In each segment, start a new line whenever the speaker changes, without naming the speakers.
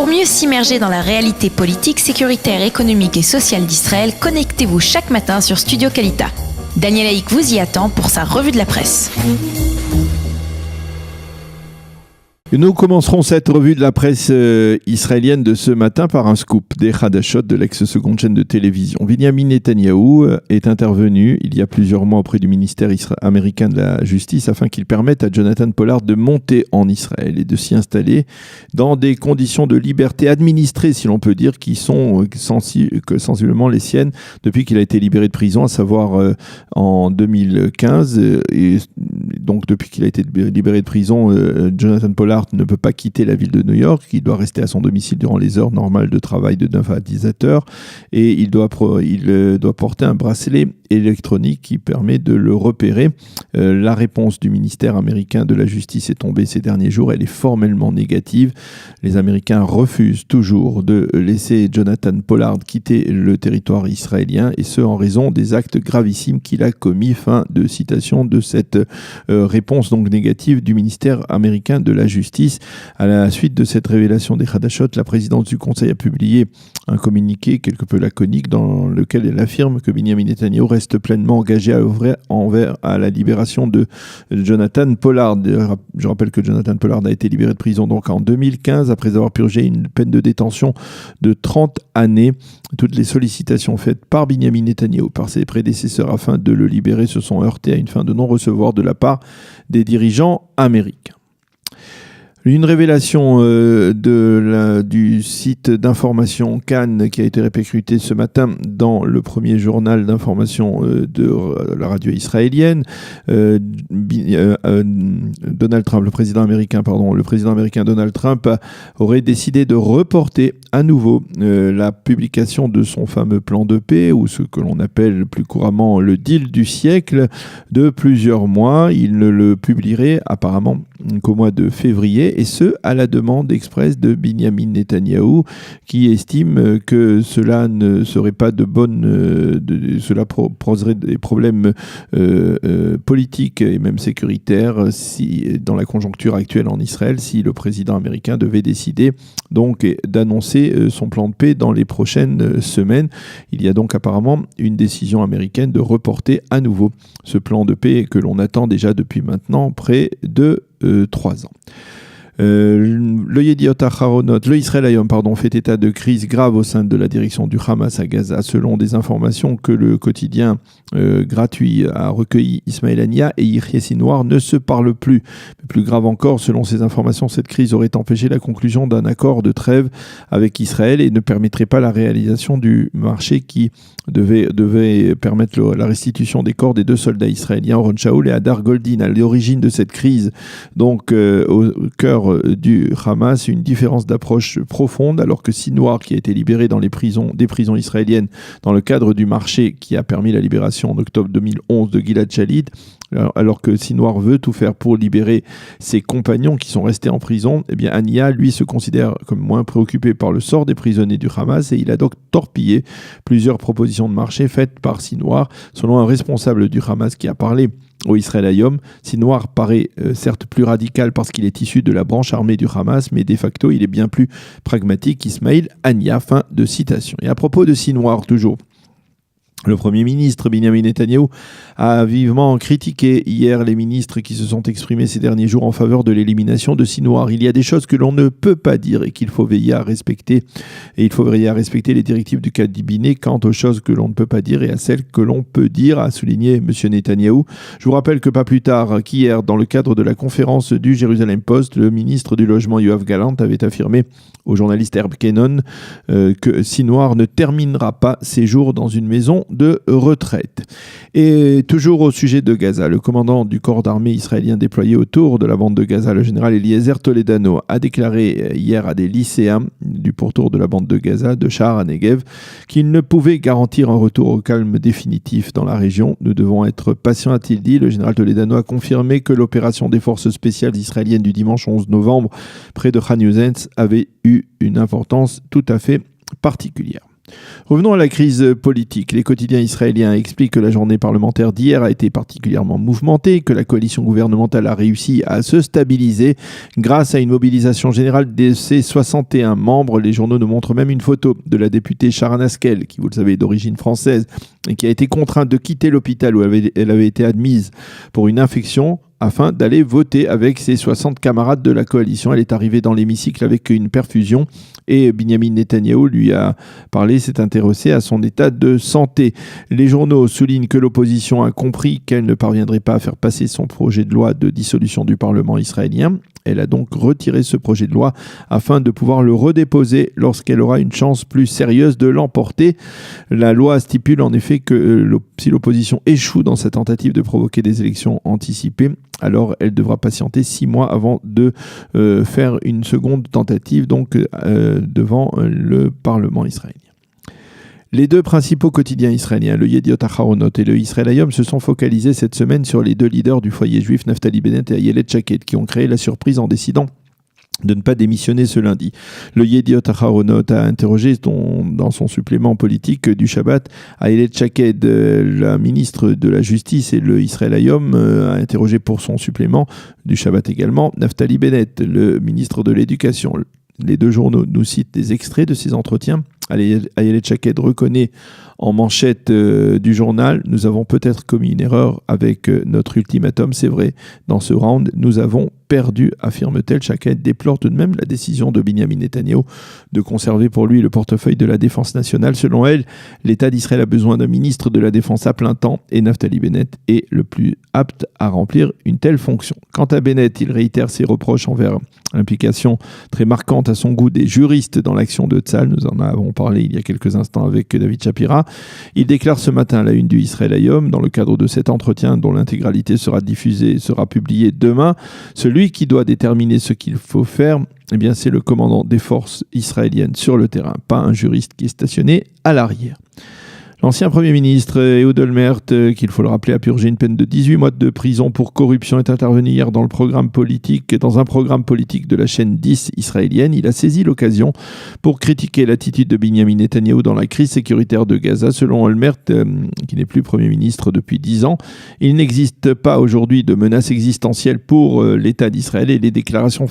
Pour mieux s'immerger dans la réalité politique, sécuritaire, économique et sociale d'Israël, connectez-vous chaque matin sur Studio Kalita. Daniel Haïk vous y attend pour sa revue de la presse.
Nous commencerons cette revue de la presse israélienne de ce matin par un scoop des Hadashot de l'ex-seconde chaîne de télévision. Binyamin Netanyahou est intervenu il y a plusieurs mois auprès du ministère américain de la Justice afin qu'il permette à Jonathan Pollard de monter en Israël et de s'y installer dans des conditions de liberté administrée, si l'on peut dire, qui sont sensiblement les siennes depuis qu'il a été libéré de prison, à savoir en 2015. Et donc depuis qu'il a été libéré de prison, Jonathan Pollard ne peut pas quitter la ville de New York, il doit rester à son domicile durant les heures normales de travail de 9 à 17 heures et il doit porter un bracelet électronique qui permet de le repérer. La réponse du ministère américain de la Justice est tombée ces derniers jours, elle est formellement négative. Les Américains refusent toujours de laisser Jonathan Pollard quitter le territoire israélien et ce en raison des actes gravissimes qu'il a commis. Fin de citation de cette réponse donc négative du ministère américain de la Justice. À la suite de cette révélation des Hadashot, la présidence du Conseil a publié un communiqué quelque peu laconique dans lequel elle affirme que Binyamin Netanyahou reste pleinement engagé à œuvrer à la libération de Jonathan Pollard. Je rappelle que Jonathan Pollard a été libéré de prison donc en 2015 après avoir purgé une peine de détention de 30 années. Toutes les sollicitations faites par Binyamin Netanyahou, par ses prédécesseurs afin de le libérer se sont heurtées à une fin de non-recevoir de la part des dirigeants américains. Une révélation du site d'information Cannes qui a été répercutée ce matin dans le premier journal d'information de la radio israélienne. Donald Trump, le président américain Donald Trump aurait décidé de reporter à nouveau la publication de son fameux plan de paix, ou ce que l'on appelle plus couramment le deal du siècle, de plusieurs mois. Il ne le publierait apparemment qu'au mois de février, et ce, à la demande expresse de Binyamin Netanyahou, qui estime que cela ne serait pas cela poserait des problèmes politiques et même sécuritaires dans la conjoncture actuelle en Israël, si le président américain devait décider donc d'annoncer son plan de paix dans les prochaines semaines. Il y a donc apparemment une décision américaine de reporter à nouveau ce plan de paix que l'on attend déjà depuis maintenant près de 3 ans. Le Yediot Aharonot, le Israël Hayom, fait état de crise grave au sein de la direction du Hamas à Gaza, selon des informations que le quotidien gratuit a recueilli. Ismaël Haniyeh et Yihya Sinwar ne se parlent plus. Mais plus grave encore, selon ces informations, cette crise aurait empêché la conclusion d'un accord de trêve avec Israël et ne permettrait pas la réalisation du marché qui devait permettre la restitution des corps des 2 soldats israéliens, Oron Shaul et Hadar Goldin. À l'origine de cette crise, donc au cœur du Hamas, une différence d'approche profonde, alors que Sinwar, qui a été libéré des prisons israéliennes dans le cadre du marché qui a permis la libération en octobre 2011 de Gilad Shalit, alors que Sinwar veut tout faire pour libérer ses compagnons qui sont restés en prison, eh bien Haniyeh, lui, se considère comme moins préoccupé par le sort des prisonniers du Hamas et il a donc torpillé plusieurs propositions de marché faites par Sinwar. Selon un responsable du Hamas qui a parlé au Israël Hayom, Sinwar paraît certes plus radical parce qu'il est issu de la branche armée du Hamas, mais de facto il est bien plus pragmatique. Ismaël Haniyeh, fin de citation. Et à propos de Sinwar toujours, le Premier ministre Binyamin Netanyahou a vivement critiqué hier les ministres qui se sont exprimés ces derniers jours en faveur de l'élimination de Sinwar. Il y a des choses que l'on ne peut pas dire et qu'il faut veiller à respecter. Et il faut veiller à respecter les directives du cabinet quant aux choses que l'on ne peut pas dire et à celles que l'on peut dire, a souligné M. Netanyahou. Je vous rappelle que pas plus tard qu'hier, dans le cadre de la conférence du Jérusalem Post, le ministre du Logement Yoav Gallant avait affirmé au journaliste Herb Kennon que Sinwar ne terminera pas ses jours dans une maison de retraite. Et toujours au sujet de Gaza, le commandant du corps d'armée israélien déployé autour de la bande de Gaza, le général Eliezer Toledano, a déclaré hier à des lycéens du pourtour de la bande de Gaza, de Sha'ar HaNegev, qu'il ne pouvait garantir un retour au calme définitif dans la région. Nous devons être patients, a-t-il dit. Le général Toledano a confirmé que l'opération des forces spéciales israéliennes du dimanche 11 novembre près de Khan Younis avait eu une importance tout à fait particulière. Revenons à la crise politique. Les quotidiens israéliens expliquent que la journée parlementaire d'hier a été particulièrement mouvementée, que la coalition gouvernementale a réussi à se stabiliser grâce à une mobilisation générale de ses 61 membres. Les journaux nous montrent même une photo de la députée Sharon Haskel, qui, vous le savez, est d'origine française, et qui a été contrainte de quitter l'hôpital où elle avait été admise pour une infection, afin d'aller voter avec ses 60 camarades de la coalition. Elle est arrivée dans l'hémicycle avec une perfusion et Benjamin Netanyahou lui a parlé, s'est intéressé à son état de santé. Les journaux soulignent que l'opposition a compris qu'elle ne parviendrait pas à faire passer son projet de loi de dissolution du Parlement israélien. Elle a donc retiré ce projet de loi afin de pouvoir le redéposer lorsqu'elle aura une chance plus sérieuse de l'emporter. La loi stipule en effet que si l'opposition échoue dans sa tentative de provoquer des élections anticipées, alors elle devra patienter 6 mois avant de faire une seconde tentative devant le Parlement israélien. Les deux principaux quotidiens israéliens, le Yediot Aharonot et le Israel Hayom, se sont focalisés cette semaine sur les deux leaders du foyer juif, Naftali Bennett et Ayelet Shaked, qui ont créé la surprise en décidant de ne pas démissionner ce lundi. Le Yediot Aharonot a interrogé dans son supplément politique du Shabbat Ayelet Shaked, la ministre de la Justice, et le Israel Hayom a interrogé pour son supplément du Shabbat également Naftali Bennett, le ministre de l'Éducation. Les deux journaux nous citent des extraits de ces entretiens. Ayelet Shaked reconnaît en manchette du journal « Nous avons peut-être commis une erreur avec notre ultimatum, c'est vrai. Dans ce round, nous avons perdu, affirme-t-elle. » Shaked déplore tout de même la décision de Benjamin Netanyahou de conserver pour lui le portefeuille de la défense nationale. Selon elle, l'État d'Israël a besoin d'un ministre de la Défense à plein temps et Naftali Bennett est le plus apte à remplir une telle fonction. Quant à Bennett, il réitère ses reproches envers l'implication très marquante à son goût des juristes dans l'action de Tzahal. Nous en avons parlé il y a quelques instants avec David Shapira. Il déclare ce matin à la une du Israel Hayom, dans le cadre de cet entretien dont l'intégralité sera diffusée et sera publiée demain, celui qui doit déterminer ce qu'il faut faire, eh bien, c'est le commandant des forces israéliennes sur le terrain, pas un juriste qui est stationné à l'arrière. L'ancien Premier ministre Ehud Olmert, qu'il faut le rappeler, a purgé une peine de 18 mois de prison pour corruption, est intervenu hier dans un programme politique de la chaîne 10 israélienne. Il a saisi l'occasion pour critiquer l'attitude de Benjamin Netanyahou dans la crise sécuritaire de Gaza. Selon Olmert, qui n'est plus Premier ministre depuis 10 ans, il n'existe pas aujourd'hui de menace existentielle pour l'État d'Israël et les déclarations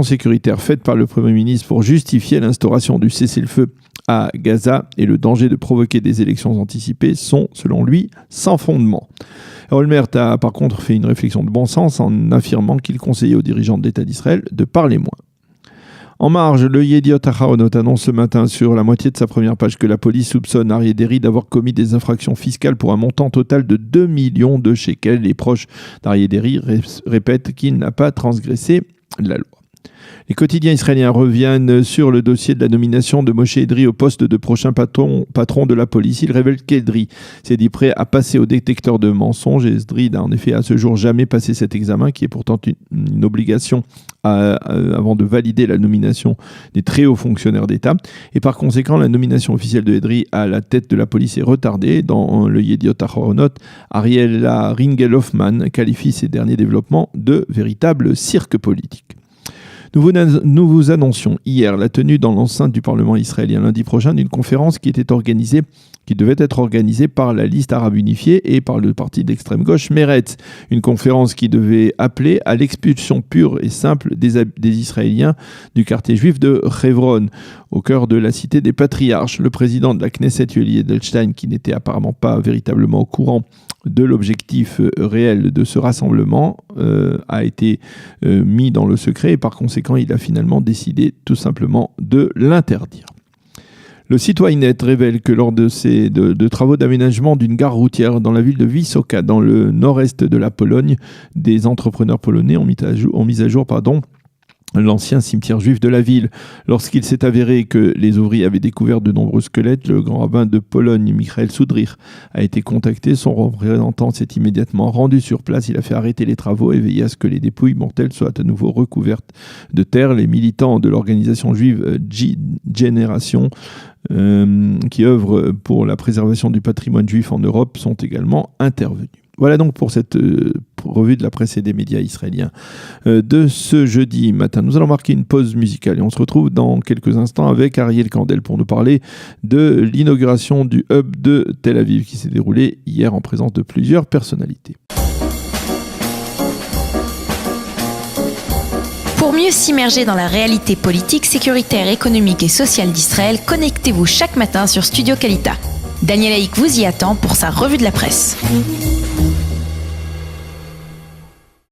sécuritaires faites par le Premier ministre pour justifier l'instauration du cessez-le-feu à Gaza et le danger de provoquer des élections anticipées sont, selon lui, sans fondement. Olmert a par contre fait une réflexion de bon sens en affirmant qu'il conseillait aux dirigeants de l'État d'Israël de parler moins. En marge, le Yediot Aharonot annonce ce matin sur la moitié de sa première page que la police soupçonne Aryeh Deri d'avoir commis des infractions fiscales pour un montant total de 2 millions de shekels. Les proches d'Aryeh Deri répètent qu'il n'a pas transgressé la loi. Les quotidiens israéliens reviennent sur le dossier de la nomination de Moshe Edree au poste de prochain patron de la police. Il révèle qu'Edree s'est dit prêt à passer au détecteur de mensonges. Et Edree n'a en effet à ce jour jamais passé cet examen qui est pourtant une obligation avant de valider la nomination des très hauts fonctionnaires d'État. Et par conséquent, la nomination officielle de Edree à la tête de la police est retardée. Dans le Yediot Aharonot, Ariella Ringel-Hoffman qualifie ces derniers développements de véritables cirques politiques. Nous vous annoncions hier la tenue dans l'enceinte du Parlement israélien lundi prochain d'une conférence qui devait être organisée par la liste arabe unifiée et par le parti d'extrême gauche Meretz. Une conférence qui devait appeler à l'expulsion pure et simple des Israéliens du quartier juif de Hebron, au cœur de la cité des patriarches. Le président de la Knesset, Yoli Edelstein, qui n'était apparemment pas véritablement au courant de l'objectif réel de ce rassemblement, a été mis dans le secret et par conséquent, il a finalement décidé tout simplement de l'interdire. Le site Ynet révèle que lors de travaux d'aménagement d'une gare routière dans la ville de Wysoka, dans le nord-est de la Pologne, des entrepreneurs polonais ont mis à jour l'ancien cimetière juif de la ville. Lorsqu'il s'est avéré que les ouvriers avaient découvert de nombreux squelettes, le grand rabbin de Pologne, Michael Soudrich, a été contacté. Son représentant s'est immédiatement rendu sur place. Il a fait arrêter les travaux et veillé à ce que les dépouilles mortelles soient à nouveau recouvertes de terre. Les militants de l'organisation juive Generation, qui œuvre pour la préservation du patrimoine juif en Europe, sont également intervenus. Voilà donc pour cette revue de la presse et des médias israéliens de ce jeudi matin. Nous allons marquer une pause musicale et on se retrouve dans quelques instants avec Ariel Kandel pour nous parler de l'inauguration du hub de Tel Aviv qui s'est déroulée hier en présence de plusieurs personnalités.
Pour mieux s'immerger dans la réalité politique, sécuritaire, économique et sociale d'Israël, connectez-vous chaque matin sur Studio Kalita. Daniel Haïk vous y attend pour sa revue de la presse.